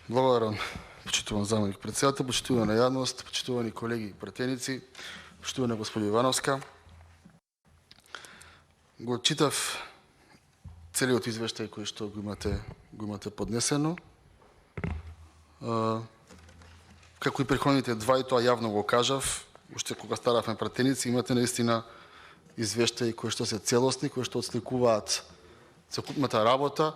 Благодарам, почитуван заменик председател, почитувана јавност, почитувани колеги и пратеници, почитувана господи Ивановска. Го читав целиот извештај кој што го имате поднесено. Како и претходните два, и тоа јавно го кажав, уште кога стававме пратеници, имате наистина извештаи кои што се целосни, кои што отсликуваат целокупната работа,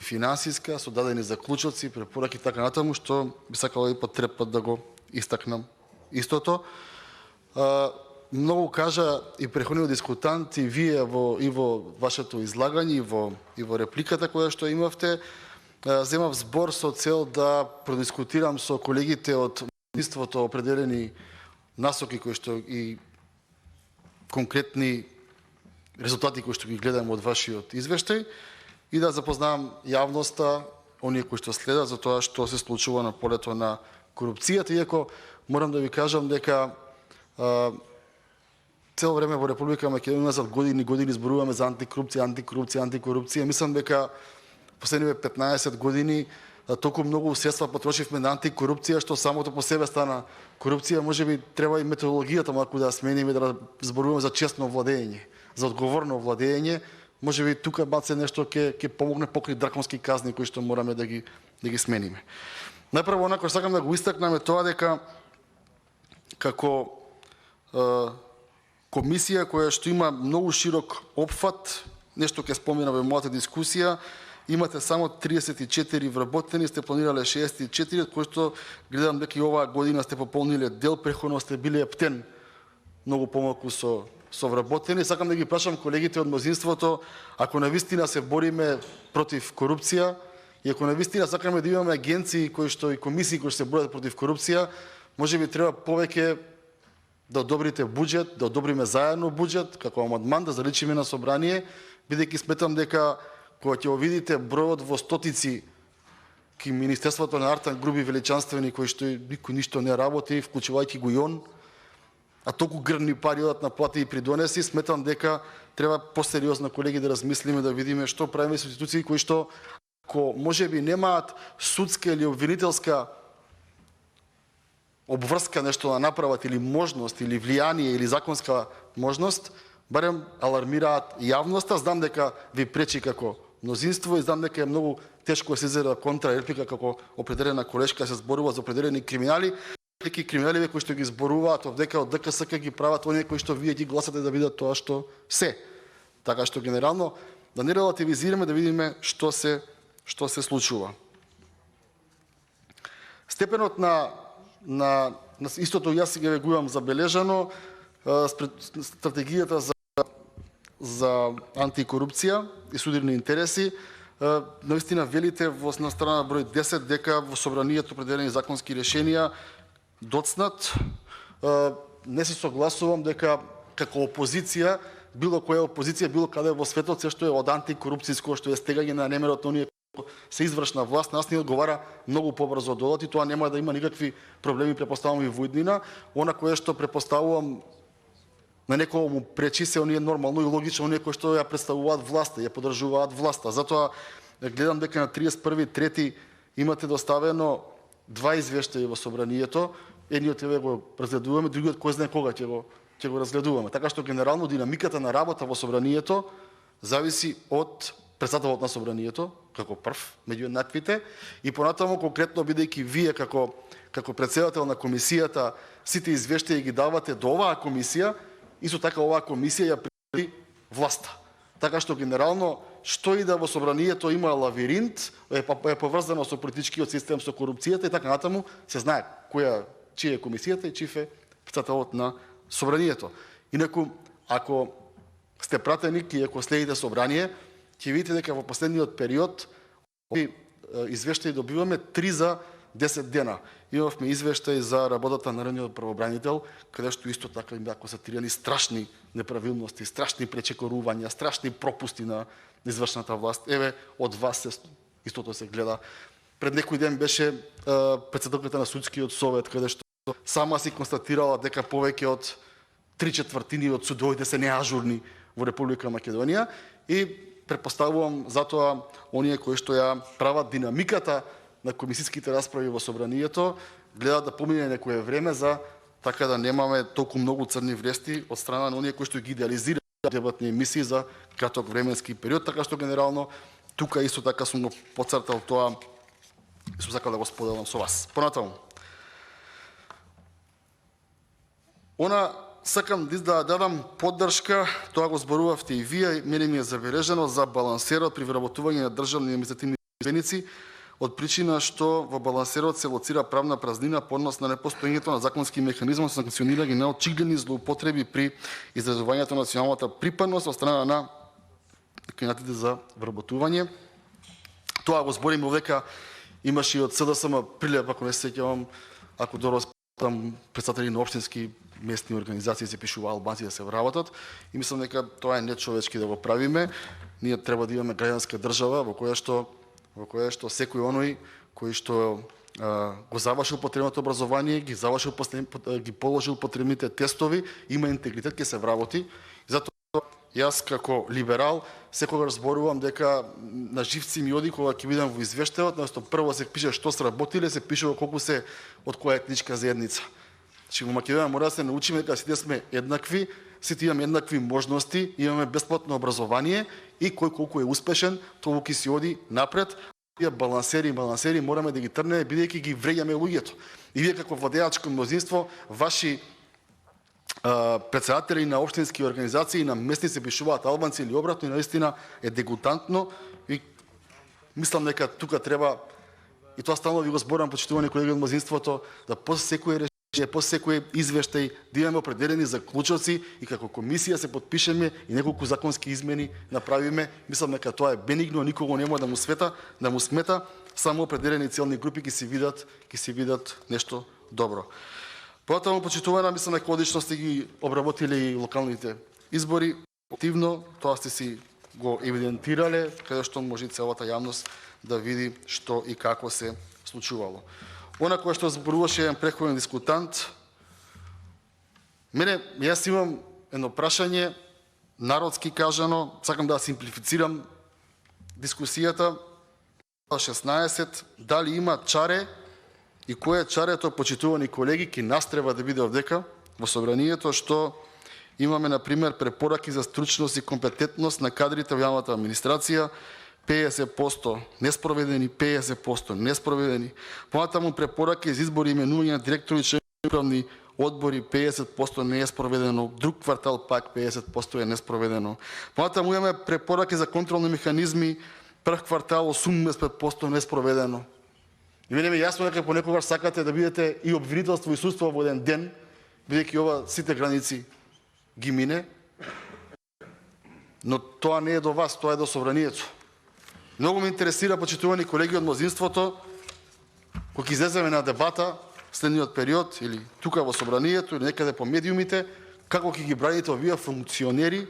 финансиска, со дадени заклучоци, препораки и така натаму, што би сакал и потребат да го истакнам истото. Многу кажа и претходниот дискутант, и вие во вашето излагање, и во репликата која што имавте. Земав збор со цел да продискутирам со колегите од Министерството определени насоки кои што и конкретни резултати кои што ги гледам од вашиот извештај и да запознавам јавноста, оние кои што следат за тоа што се случува на полето на корупцијата, иако морам да ви кажам дека цело време во Република Македонија за години зборуваме за антикорупција. Мислам дека последниве 15 години толку многу средства потрошивме на антикорупција што самото по себе стана корупција. Можеби треба и методологијата малку да смениме, да зборуваме за честно владење, за одговорно владење. Можеби тука малце нешто ќе помогне покрај драконски казни кои што мораме да ги смениме. Најпрво онако сакам да го истакнам е тоа дека како комисија која што има многу широк опфат, нешто ќе спомена во мојата дискусија, имате само 34 вработени, сте планирале 64, од кои што гледам дека и оваа година сте пополниле дел, претходно сте биле ептен многу помалку со вработени. Сакам да ги прашам колегите од мнозинството, ако навистина се бориме против корупција и ако навистина сакаме да имаме агенции кои што и комисии кои што се борат против корупција, можеби треба повеќе да одобрите буџет, да одобриме заедно буџет како амандман, да заличиме на собрание, бидејќи сметам дека кога ќе видите бројот во стотици кај Министерството на Артан груби величанствени кои што никој ништо не работи, вклучувајќи го и он, а толку грдни пари одат на плати и придонеси, сметам дека треба посериозно, колеги, да размислиме, да видиме што правиме со институции кои што ако можеби немаат судска или обвинителска обврска нешто да направат или можност, или влијание, или законска можност, барем алармираат јавноста. Знам дека ви пречи како мнозинство и знам дека е многу тешко да се изеда контрареплика како определена колешка се зборува за определени криминали. Деки криминаливе кои што ги зборуваат овдека од ДКСК ги прават оние кои што вие ги гласате да видат тоа што се. Така што генерално да не релативизираме, да видиме што се случува. Степенот на истото јас ги го имам забележано, стратегијата за антикорупција и судирни интереси. Наистина велите на страна број 10 дека во собранието определени законски решенија доцнат. Не се согласувам дека како опозиција, било која опозиција, било каде во светот, се што е од антикорупцијско, што е стегање на немерот оние кои се извршна власт, нас ни одговара многу побрзо додат и тоа нема да има никакви проблеми, препоставувам и во иднина. Она кое што препоставувам на некој му пречи се оние нормално и логично оние кои што ја представуваат власта, ја поддржуваат власта. Затоа гледам дека на 31.3 имате доставено два извештаи во собранието, едниот еве го разгледуваме, другиот кој знае кога ќе го разгледуваме. Така што генерално динамиката на работа во собранието зависи од председателот на собранието како прв меѓу еднаквите и понатаму конкретно бидејќи вие како председател на комисијата сите извештаи ги давате до оваа комисија, исто така оваа комисија ја пред власта. Така што генерално што и да во собранието има лавиринт, е поврзано со политичкиот систем, со корупцијата и така натаму, се знае чија е комисијата и чив е председателот на собранието. Инаку, ако сте пратеник и ако следите собрание, ќе видите дека во последниот период овие извештаи добиваме 3 за 10 дена. Имавме извештај за работата на народниот правобранител, каде што исто така им беа констатирани страшни неправилности, страшни пречекорувања, страшни пропусти на извршната власт. Еве, од вас истото се гледа. Пред некој ден беше председателката на судскиот совет, каде што сама си констатирала дека повеќе од 3/4 од судовите се неажурни во Република Македонија и претпоставувам затоа оние кои што ја прават динамиката на комисиските расправи во собранието, гледаат да помине некое време за така да немаме толку многу црни врести од страна на оние кои што ги идеализираат дебатни емисии за краток временски период, така што генерално тука исто така сум го поцртал тоа и сум сакал да го споделам со вас. Понатаму, сакам да дадам поддршка, тоа го зборувавте и вие, мене ми е забележено за балансерот при вработување на државни административни службеници, од причина што во балансерот се лоцира правна празнина по однос на непостоењето на законски механизам за санкционирање на очигледни злоупотреби при изразувањето на националната припадност од страна на кандидатите за вработување. Тоа го збориме овдека, имаше и од СДСМ прилеп, ако не се сеќавам, ако добро там представители на општински местни организации се пишува албанци да се вработат, и мислам дека тоа е нечовечки да го правиме. Ние треба да имаме граѓанска држава во која што секој оној кој што го завршил потребното образование, ги положил потребните тестови, има интегритет, ќе се вработи. Затоа јас како либерал секогаш зборувам дека на живци ми оди кога ќе видам во извештајот, наместо прво се пише што сработиле, се пишува колку се од која етничка заедница. Значи во Македонија мора да се научиме дека сите сме еднакви, сите имаме еднакви можности, имаме бесплатно образование и кој колку е успешен, толку ќе си оди напред. Тие балансери мораме да ги трнеме бидејќи ги вреѓаме луѓето. И вие како владеачко мнозинство, ваши председатели на општински организации, на местни се пишуваат албанци или обратно, и наистина е дегутантно, и мислам дека тука треба, и тоа стално ви го зборам, почитувани колеги од мнозинството, да после секој решение, после секој извештај да имаме определени заклучоци и како комисија се подпишеме и неколку законски измени направиме. Мислам дека тоа е бенигно, никого нема да му смета, само определени целни групи ќе си видат нешто добро. Потоа, почитувана, мислам дека одлично сте ги обработили и локалните избори. Активно, тоа сте си го евидентирале, каде што може целата јавност да види што и како се случувало. Она кое што зборуваше еден претходен дискутант, јас имам едно прашање, народски кажано, сакам да симплифицирам дискусијата. 16, дали има чаре и кое чарето, почитувани колеги, ки нас треба да биде овдека во собранието, што имаме, например, препораки за стручност и компетентност на кадрите во јавната администрација, 50% неспроведени, 50% неспроведени. Понатаму препораки за избори и именување на директори и чланови управни одбори, 50% не е спроведено, друг квартал пак 50% е неспроведено. Понатаму имаме препораки за контролни механизми, прв квартал 85% неспроведено. И мене ми е јасно дека понекогаш сакате да бидете и обвинителство и судство во еден ден, бидејќи ова сите граници ги мине, но тоа не е до вас, тоа е до собранието. Многу ме интересира, почитувани колеги од мнозинството, кога ќе излеземе на дебата следниот период, или тука во собранието, или некаде по медиумите, како ќе ги браните овие функционери,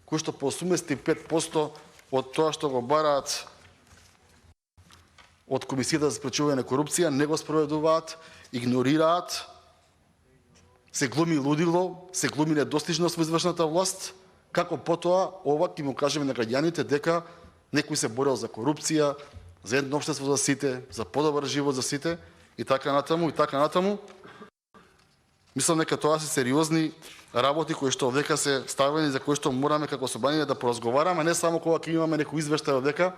кои што по 85% од тоа што го бараат од Комисијата за спречување на корупција, не го спроведуваат, игнорираат, се глуми лудило, се глуми недостижност во извршната власт, како потоа ова ќе му кажеме на граѓаните дека некој се борел за корупција, за едно општество за сите, за подобар живот за сите, и така натаму. Мислам дека тоа се сериозни работи кои што овдека се ставени, за кои што мораме како собрание да поразговараме, не само кога ќе имаме некој извештај овдека,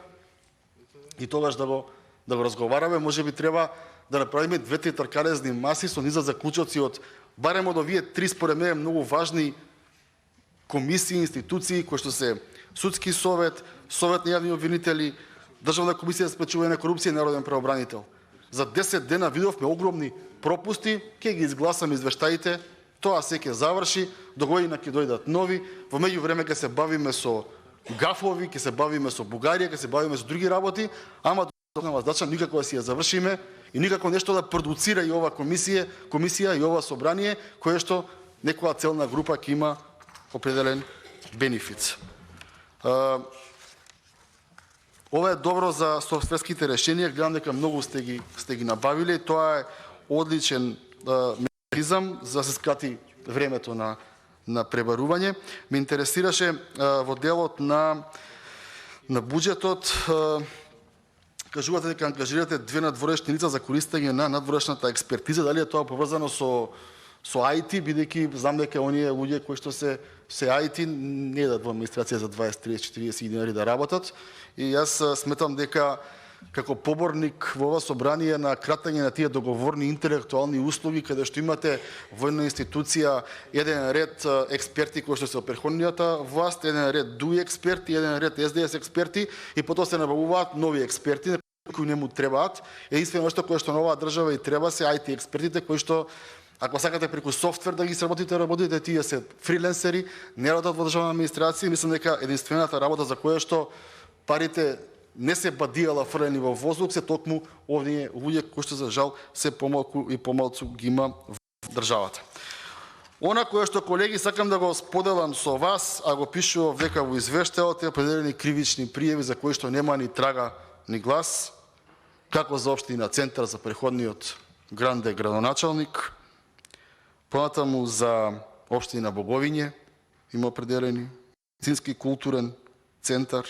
и тогаш да го разговараме. Можеби треба да направиме 2-3 тркалезни маси со низа заклучоци од барем од овие 3 според мене многу важни комисии, институции, кои што се Судски совет, Совет на јавни обвинители, Државна комисија за спречување на корупција и Народен правобранител. За 10 дена видовме огромни пропусти, ќе ги изгласаме извештаите, тоа се ќе заврши, до година ќе дојдат нови, во меѓувреме ќе се бавиме со гафови, ќе се бавиме со Бугарија, ќе се бавиме со други работи, ама нема задача никако да си ја завршиме и никако нешто да продуцира и ова комисија и ова собрание, кое што некоја целна група ќе има определен бенефит. Ова е добро за софтверските решенија, гледам дека многу сте ги набавиле, тоа е одличен механизам за да се скрати времето на пребарување. Ме интересираше во делот на буџетот кажувате дека ангажирате 2 надворешни лица за користење на надворешната експертиза, дали е тоа поврзано со IT, бидејќи знам дека оние луѓе кои што се IT не идат во администрација за 20, 30, 40 динари да работат, и јас сметам дека како поборник во ова собрание на кратење на тие договорни интелектуални услуги, каде што имате во една институција еден ред експерти кои што се од претходнината власт, еден ред ДУИ експерти, еден ред СДС експерти, и потоа се набавуваат нови експерти кои не му требаат. Единствено што кое што на оваа држава и треба се IT експертите, кои што ако сакате преку софтвер да ги сработите, тие се фриленсери, не работат во државна администрација. Мислам дека единствената работа за која што парите не се бадијала фрлени во воздух, се токму овие луѓе кои што за жал се помалку и помалку ги има во државата. Она кое што, колеги, сакам да го споделам со вас, а го пишува дека во извештајот е определени кривични пријави за кои што нема ни трага ни глас, како за општина Центар, за преходниот Гранде градоначалник, понатаму за општина Боговиње има определени, Медицински културен центар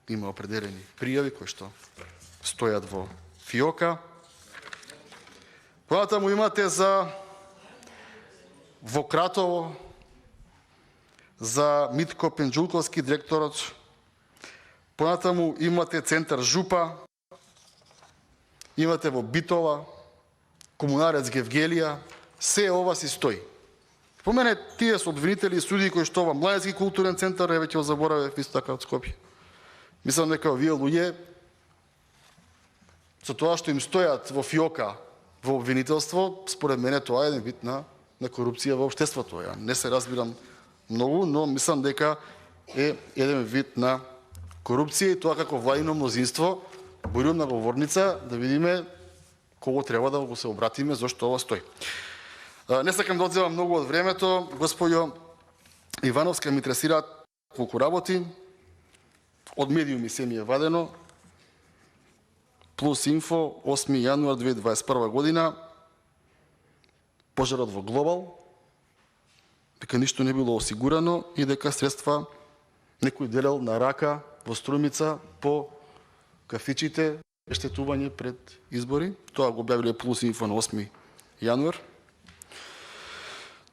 има определени пријави кои што стојат во ФИОКа. Понатаму имате во Кратово за Митко Пенџулковски, директорот. Понатаму имате Центар Жупа, имате во Битола, Комунарец Гевгелија, се ова си стои. По мене тие се обвинители и судии кои што ова Младенски културен центар е веќе забораве исто така од Скопје. Мислам дека овие луѓе со тоа што им стојат во ФИОКа во обвинителство, според мене тоа е еден вид на корупција во општеството. Ја не се разбирам многу, но мислам дека е еден вид на корупција, и тоа како владино мнозинство бурам на говорница да видиме кого треба да го се обратиме зашто ова стои. Не сакам да одземам многу од времето. Господјо Ивановска, ми интересираат колку работи. Од медиуми се ми е вадено. Плюс инфо, 8 јануар 2021 година. Пожарот во Глобал. Дека ништо не било осигурано и дека средства некој делел на рака во Струмица по кафичите, ештетување пред избори. Тоа го објавиле Плюс инфо на 8 јануар.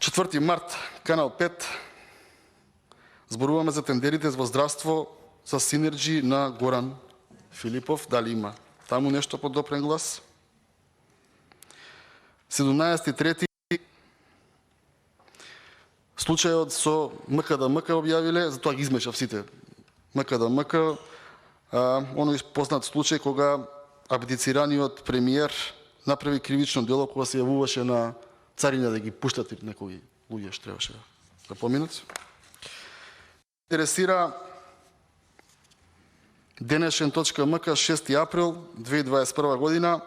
4 март, Канал 5. Зборуваме за тендерите во здравство за Синерджи на Горан Филипов. Дали има таму нешто под допрен глас? 17.3. Случајот со МКДМК објавиле, затоа ги измешав сите. МКДМК, оној познат случај кога абдицираниот премиер направи кривично дело кога се јавуваше на царина да ги пуштат некои луѓе што требаше да поминат. Интересира денешен.мк 6 април 2021 година.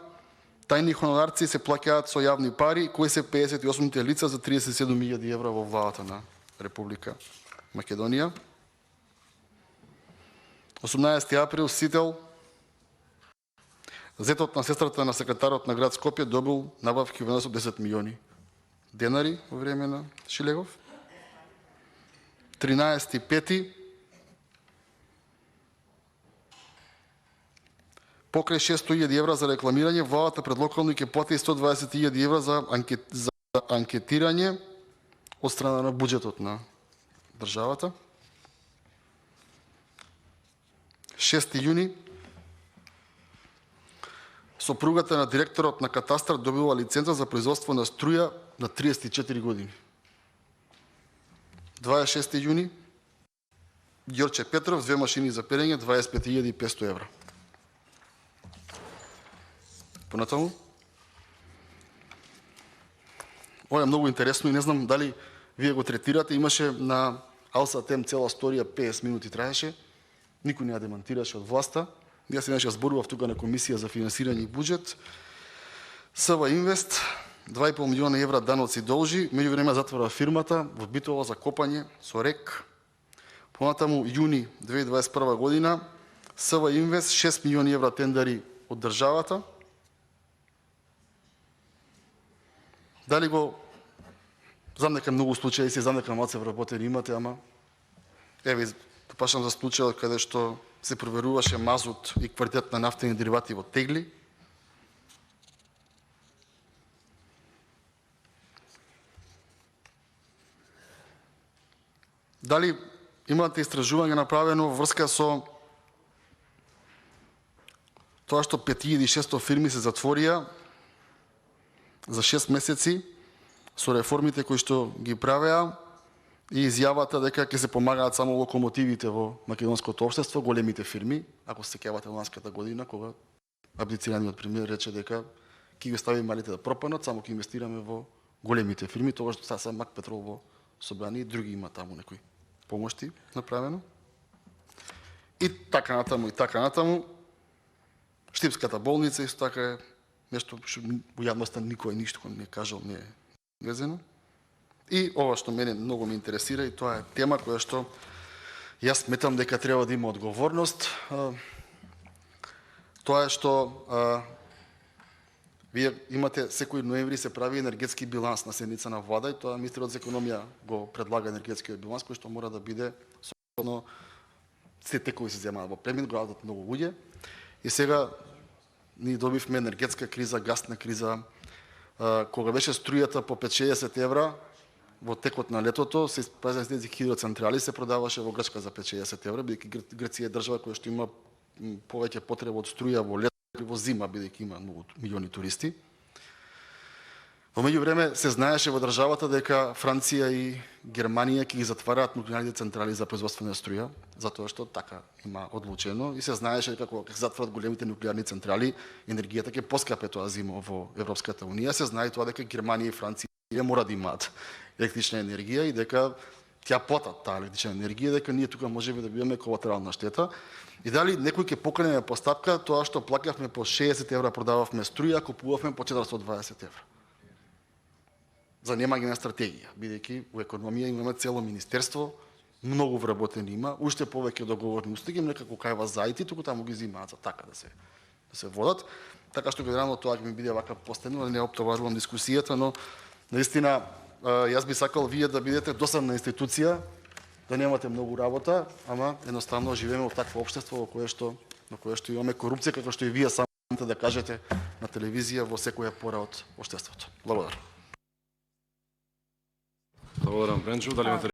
Тајни хонорарци се плаќаат со јавни пари, кои се 58 лица за 37.000 евра во владата на Република Македонија. 18 април, Сител. Зетот на сестрата на секретарот на град Скопје добил набавки во однос 10 милиони денари во време на Шилегов. 13.5. Покрај 600.000 евра за рекламирање, владата пред локални ќе плати 120.000 евра за анкетирање од страна на буџетот на државата. 6 јуни. Сопругата на директорот на катастар добила лиценца за производство на струја на 34 години. 26 јуни. Ѓорче Петров, 2 машини за перење, 25.500 евра. Понатаму. Ова е многу интересно и не знам дали вие го третирате. Имаше на Алса Тем цела сторија, 50 минути траеше. Никој не ја демантираше од власта. Јас се нешто зборував тука на Комисија за финансирање и буџет. СВ Инвест 2,5 милиона евра даноци должи, меѓувреме затвора фирмата во Битола за копање со рек. Понатаму јуни 2021 година СВ Инвест 6 милиони евра тендери од државата. Дали го знам дека многу случаи се, знам дека малце вработени имате, ама еве пашам за случајот каде што се проверуваше мазут и квалитет на нафтени деривати во тегли. Дали имате истражување направено во врска со тоа што 5600 фирми се затворија за 6 месеци со реформите кои што ги правеа и изјавата дека ќе се помагаат само локомотивите во македонското општество, големите фирми, ако се сеќавате ланската година кога абдицираниот премиер рече дека ќе ги стави малите да пропаднат, само ќе инвестираме во големите фирми, тоа што сега Мак Петрол во Собрани и други има таму некои помошти направено. И така натаму. Штипската болница исто така е нешто што во јавноста никој ништо не кажал, не е везено. И ова што мене многу ме интересира и тоа е тема која што јас сметам дека треба да има одговорност. Тоа е што вие имате секој ноември се прави енергетски биланс на седница на влада и тоа министерот за економија го предлага енергетскиот биланс кој што мора да биде согласно сите кои се земаат во премин, го радат многу луѓе. И сега ние добивме енергетска криза, гасна криза. Кога беше струјата по 5-60 евра во текот на летото, се испразни тези хидроцентрали, се продаваше во Грчка за 5-60 евра, бидејќи Грција е држава која што има повеќе потреба од струја во лето и во зима, бидејќи има многу милиони туристи. Во меѓувреме се знаеше во државата дека Франција и Германија ќе ги затвараат нуклеарните централи за производство на струја, затоа што така има одлучено и се знаеше дека кога ќе затворат големите нуклеарни централи, енергијата ќе поскапе тоа зима во Европската унија. Се знае тоа дека Германија и Франција мора да имаат електрична енергија и дека ќе платат таа електрична енергија, дека ние тука можеме да бидеме колатерална штета. И дали некој ќе покрене постапка тоа што плаќавме по 60 евра продававме струја, купувавме по 420 евра. За немање на стратегија, бидејќи во економија имаме цело министерство, многу вработени има, уште повеќе договорни услуги, некако кај вас зајти, туку таму ги зимаат за така да се водат. Така што генерално тоа ќе ми биде вака постено, не оптоварувам дискусијата, но наистина јас би сакал вие да бидете досадна институција, да немате многу работа, ама едноставно живееме во такво општество во кое што имаме корупција, како што и вие самите да кажете на телевизија во секоја пора од општеството. Благодарам. Благодарам, Бренчо. Дали имате